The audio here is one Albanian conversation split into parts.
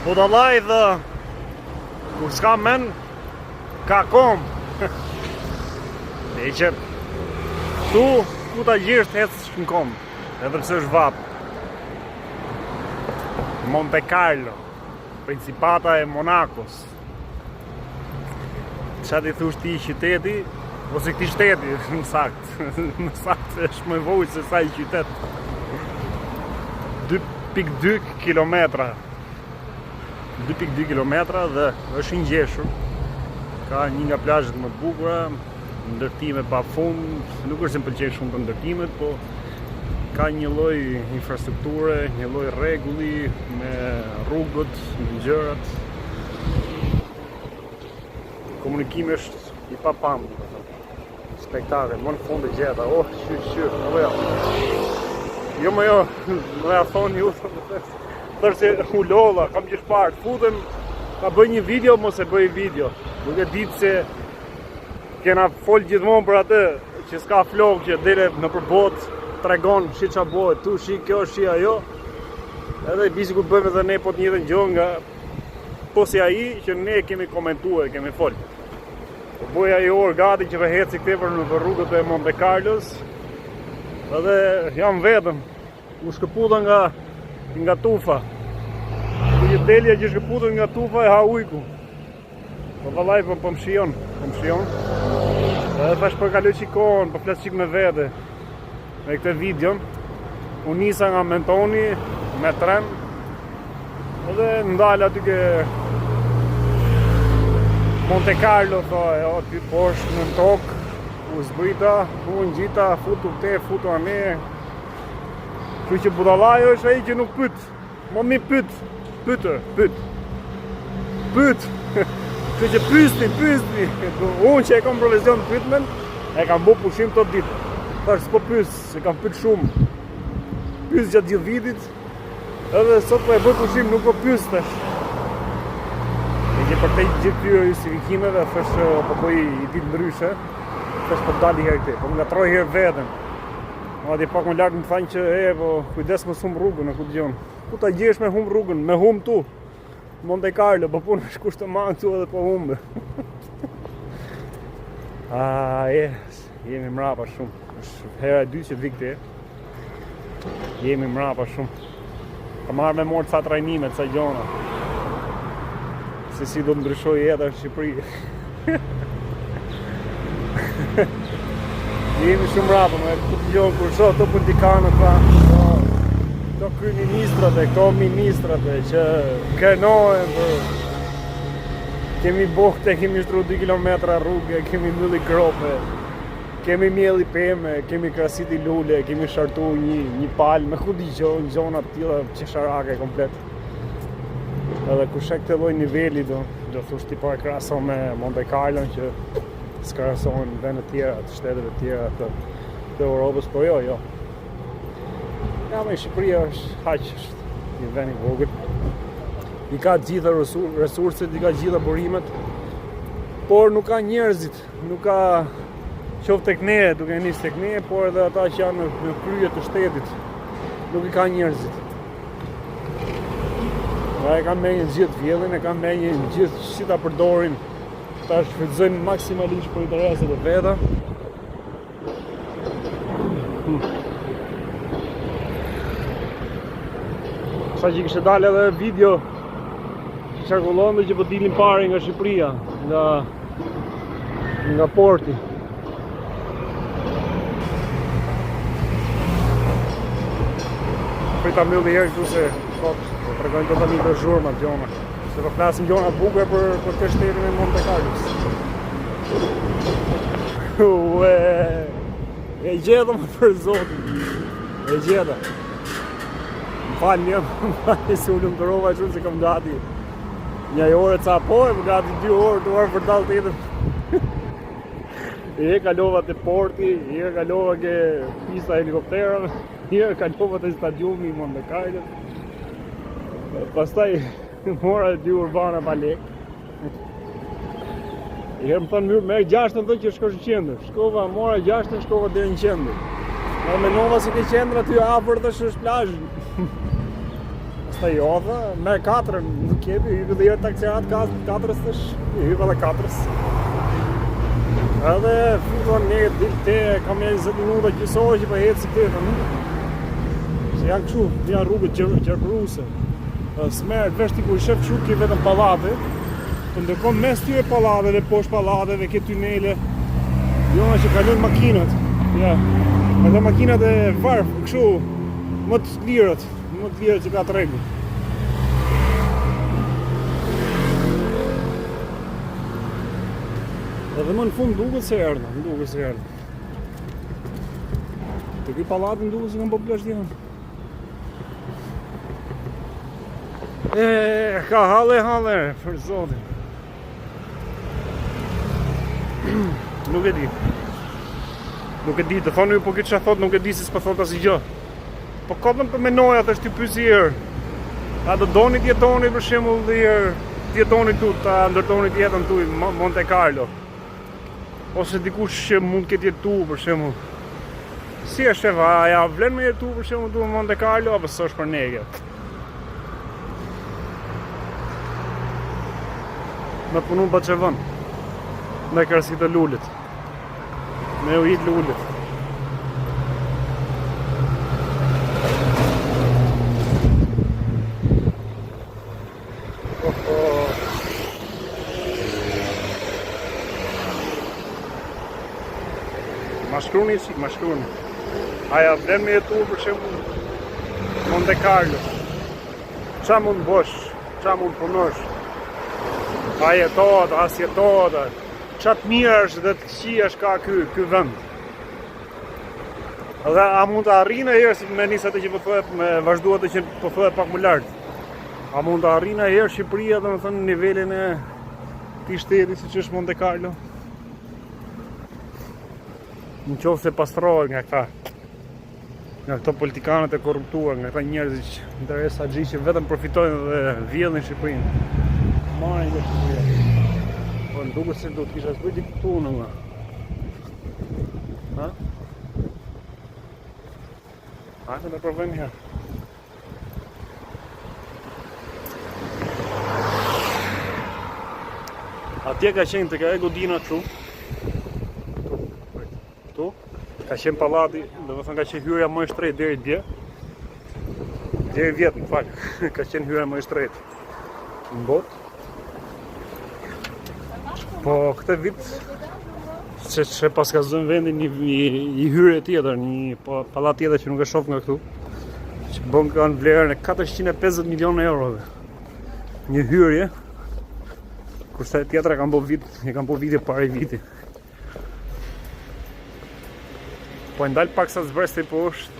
Budallaj dhe kur s'ka men, ka kom. E që tu ku ta gjesh të ecësh në kom, edhe pse është vap. Monte Carlo, Principata e Monakos. Qa ti thush ti qyteti, ose këti shteti, në sakt. Në sakt është më vojtë se sa i qytet. 2.2 kilometra. 2.2 kilometra dhe është i ngjeshur. Ka një nga plazhet më të bukura, ndërtime pa fund, nuk është se më pëlqejnë shumë të ndërtimet, po ka një lloj infrastrukture, një lloj rregulli me rrugët, me gjërat. Komunikimi është i papamur. Spektakël, më në fund e gjeta, shqyr, jo më jo, më ja thonë ju, thërse u lolla, kam gjithë parë, futem, ta bëj një video, mos e bëj video. Nuk e ditë se kena fol gjithmonë për atë, që s'ka flok, që dele në përbot, tregon shi qa bëhet, tu shi kjo, shi ajo. Edhe bisi ku bëjmë edhe ne po të njëjtën gjë nga po si ai që ne kemi komentuar, kemi fol. Po bëja i orë gati që vëheci këtepër në rrugët e Monte Carlos. Edhe jam vetëm, u shkëputa nga tufa. Ku një delja që shkëputa nga tufa e ha ujku. Po vallaj po më shijon. Edhe thash po kaloj qikon, po flas qik me vete. Me këtë video, u nisa nga Mentoni me tren. Edhe ndala aty ke Monte Carlo, aty poshtë në tokë, u zbrita, u ngjita, futu këte, futu ane. Kështu që budallaj është ai që nuk pyet. Mo mi pyet. Kështu që pyesni. Unë që e kam profesion pyetmen, e kam bu pushim tot ditë. Tash s'po pyes, se kam pyet shumë. Pyes gjatë gjithë vitit. Edhe sot po e bëj pushim, nuk po pyes tash. Që për te gjithë këtyre justifikimeve, thash po bëj i ditë ndryshe, thash po dali herë këte, po më ngatroj herë veten. Madje pak më lartë më thanë që po kujdes mos humb rrugën, ku dëgjon. Ku ta gjesh me humb rrugën, me humb tu. Monte Carlo, po punë është kusht të manë tu edhe po humbe. Jemi mrapa shumë. Është hera e dytë që vi këte. Jemi mrapa shumë. Ka marrë me morë ca trajnime, ca gjona. Se si do të ndryshoj jeta në Shqipëri. Jemi shumë rapa, me këtë gjohën kur shoh të politikanët pa, këto kryeministrat e këto ministrat e që kërnohen për kemi bohte, kemi shtru 2 kilometra rrugë, kemi mbylli grope, kemi mjell i peme, kemi krasit i lule, kemi shartu një palme, ku dëgjojnë gjona të tilla qesharake komplet. Edhe kur shek të lloj niveli do thush ti para krahaso me Monte Carlo që s'krahasohen vende të tjera, të shteteve të tjera të Europës, po jo. Ja, me Shqipëria është haq, është një vend i vogël. I ka të gjitha resurset, i ka të gjitha burimet, por nuk ka njerëzit, nuk ka qoftë tek ne, duke nis tek ne, por edhe ata që janë në krye të shtetit, nuk i ka njerëzit. E kam menjën gjithë vjellin, e kam menjën gjithë si ta përdorin, ta shfrytëzojnë maksimalisht për intereset e veta. Sa që kishte dalë edhe video qarkullon dhe që po dilin pari nga Shqipëria, nga porti. Prita mbylli herë këtu se tregojnë totalisht të zhurma gjona. Se po flasim gjona bukura për këtë shtetin e Monte Carlos. E gjeta më për zotin. E gjeta. Më falni, se u lumturova shumë se kam gati një orë ca po, e më gati 2 orë të orë për dalë tjetër. E kalova te porti, e kalova ke pista helikopterave, e kalova te stadiumi i Monte Carlos. Pastaj mora 2 urbana pa lek. I herë më thonë merë 6 në që shkosh në qendër. Shkova, mora 6, shkova deri në qendër. Në menova si ke qendër aty afër tash është plazh. Pastaj jodha, me 4 nuk kemi, hyve dhe jo taksirat 4-ës tash, hyve dhe 4-ës. Edhe fillon ne dilte, kam 20 minuta gjysore që po eci këtej. Se janë kështu, janë rrugët gjerpëruse. Smerët vesh ti kur shef kështu ki vetëm pallate, po ndërkohë mes tyre pallateve, poshtë pallateve, ke tunele, jona që kalojnë makinat. Ja, edhe makinat e varfë, kështu, më të lirët që ka të rregull. Edhe më në fund duket se erdha. Të ky pallatin duket se kanë po plash dihan. Ka halle, për zotin. Nuk e di, të thonë ju po këtë që thot, nuk e di si s'pa thot asgjë. Po kodën për menoja të është të pysi herë. A do doni t'jetoni për shembull dhe herë, t'jetoni tu, ta ndërtoni t'jetën tu i Monte Carlo. Ose dikush që mund këtë jetu për shembull. Si është shef, a ja vlen me jetu për shembull tu në Monte Carlo, apo s'është për nege? Me punu pa që vën. Me kërësit e lullit. Me ujit lullit. Ma shkruni. Aja vlen me jetu për shembull Monte Carlo. Qa mund bosh, qa mund punosh? A jetot, as jetot, qa të mirë është dhe të këqi është ka ky vend. Edhe a mund të arrinë e herë, si me njësat e që po thuhet, me vazhduat e që po thuhet pak më lartë. A mund të arrinë e herë Shqipëria dhe me thënë nivelin e këtij shteti si që është Monte Carlo? Në qoftë se pastrohet nga këto politikanët e korruptuar, nga këta njerëz që interesa xhi që vetëm profitojnë dhe vjedhin Shqipërinë. Marrin nga Shqipëria. Po në duket se do të kisha zbrit këtu në nga. Ha? Hajde të provojmë herë. Atje ka qenë të ka e godina këtu. Ka qenë pallati, do të thënë ka qenë hyrja më e shtrejtë deri dje. Deri vjet, më fal. Ka qenë hyrja më e shtrejtë në botë. Po këtë vit që pas ka zënë vendin një hyrje tjetër, një pallat tjetër që nuk e shoh nga këtu. Që bën kanë vlerën e 450 milionë euro. Një hyrje. Kurse tjetra kanë bërë vite para viti. Po e ndalë pak sa zbresti poshtë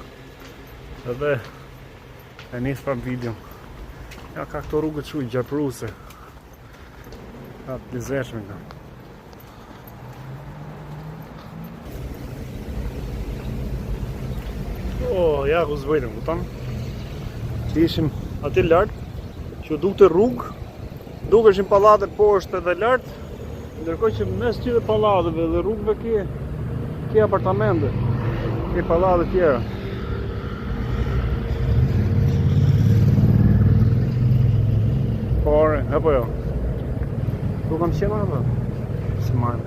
edhe e nisë pra video. Ja ka këto rrugët shuj gjerpëruse. Ka të lizeshme nga. Ja ku zbëjtëm, këtam. Që ishim ati lartë, që dukte rrugë, dukeshin pallatet poshtë edhe lartë, ndërkohë që mes tyre pallateve dhe rrugëve ke apartamente. Ke pallate tjera. Por, apo jo? Tu kam qenë apo? Si marrë.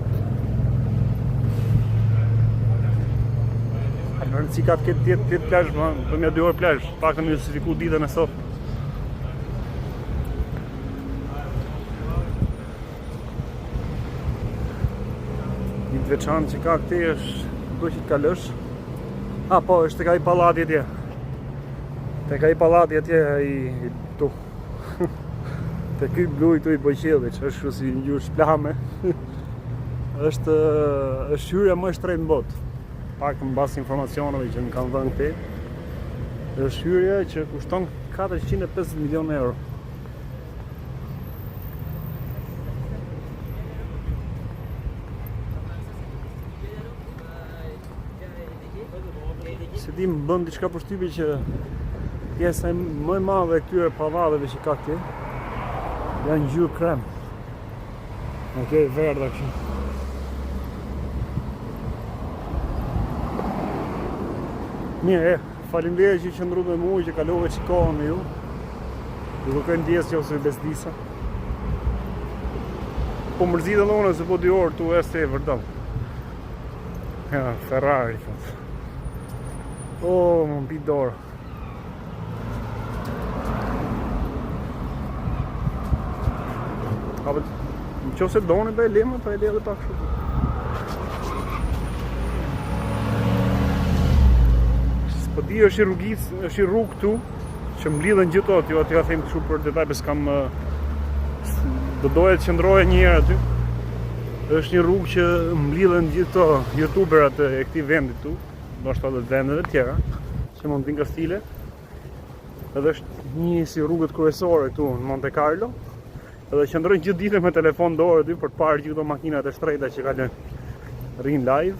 Në rëndësi ka të ketë plazh, për mja 2 orë plazh, pak të më justifiku ditën e sot. Një të veçanë që ka këti është do që të kalësh. Po, është të ka i pallati atje. Të ka i pallati atje i tu. Të ky blu i tu i Bojqellit, që është si një gjurë shplame. është hyrja më e shtrejtë në botë. Pak në bas informacioneve që më kanë dhënë këtej. Është hyrja që kushton 450 milionë euro. Se di më bën diçka përshtypje që pjesa më e madhe e këtyre pallateve që ka këtu janë ngjyrë krem. Okej, verdha kështu. Mirë, faleminderit që qëndruat me mua, që kalove shikohen me ju. Nuk e ndjes që ose besdisa. Po mërzit edhe unë se po 2 orë tu este e vërdal. Ja, Ferrari, thot. O, më mbi dorë. Apo, në që se doni për e lema, për e le edhe pak shumë. Po di është i rrugë këtu, që më lidhen gjithë aty, jo aty ka them kështu për detaj, pes kam do doja të qëndroja një herë aty. Është një rrugë që më lidhen gjithë to youtuberat e këtij vendi këtu, ndoshta edhe vendeve të tjera, që mund të vinë Kastile. Edhe është një si rrugët kryesore këtu në Monte Carlo. Edhe qëndrojnë gjithë ditën me telefon dorë aty për të parë gjithë ato makinat e shtrejta që kalojnë rrin live.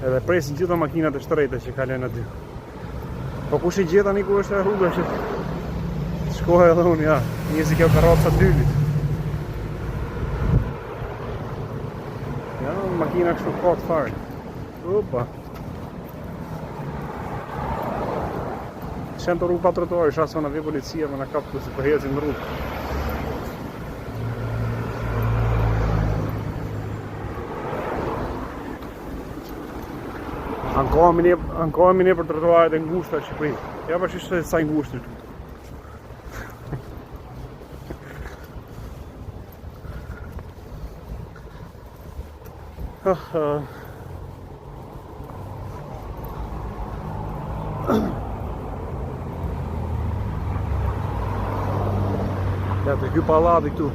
Edhe presin gjitha makinat e shtrejta që kalen aty. Po kush i gjeta një ku është e rruga që shkohë edhe unë, ja, njësi kjo karroca dylit. Ja, makina kështu kot fare. Opa. Qenë të rrugë pa trotuar, shasë në vje policia me në kapë të si përhecin në rrugë. Ankohemi ne për trotuaret e ngushta Shqipëri. Ja për shishtë sa ngushtë këtu. Ja, të ky pallati këtu.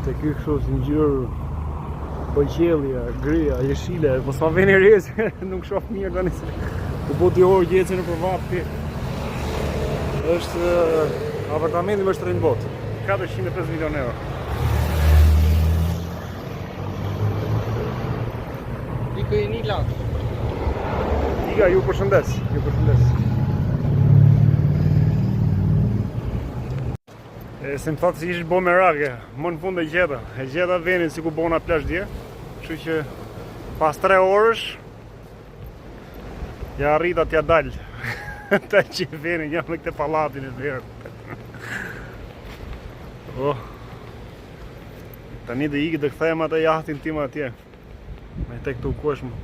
Të ky kështu si ngjyrë bëjqelja, gria, jeshile, mos ma veni rez, nuk shoh mirë tani se u bë 2 orë gjecën në përvap ti. Është apartamenti më shtrenjtë botë, 405 milion euro. Iko i një lakë. Iga, ju përshëndes, ju përshëndes. Se më thotë si ishtë bo me rake, më në fund e gjeta venin si ku bona plash dje. Kështu që pas 3 orësh ja arrita t'ja dal. Ta që venin jam me këte palatin e verë. Oh. Tani dhe ikë dhe këthejmë atë jahtin tim atje. Me te këtu, ku është më?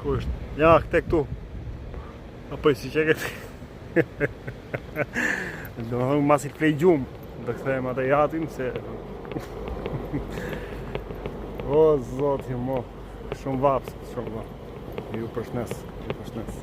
Ku është? Ja, këte këtu. Apo si që këtë. Do më thëmë masit plej gjumë. Dhe këthejmë atë jatin se... O, zotë mo, shumë vapsë, shumë vapsë. Ju përshnes, ju përshnes.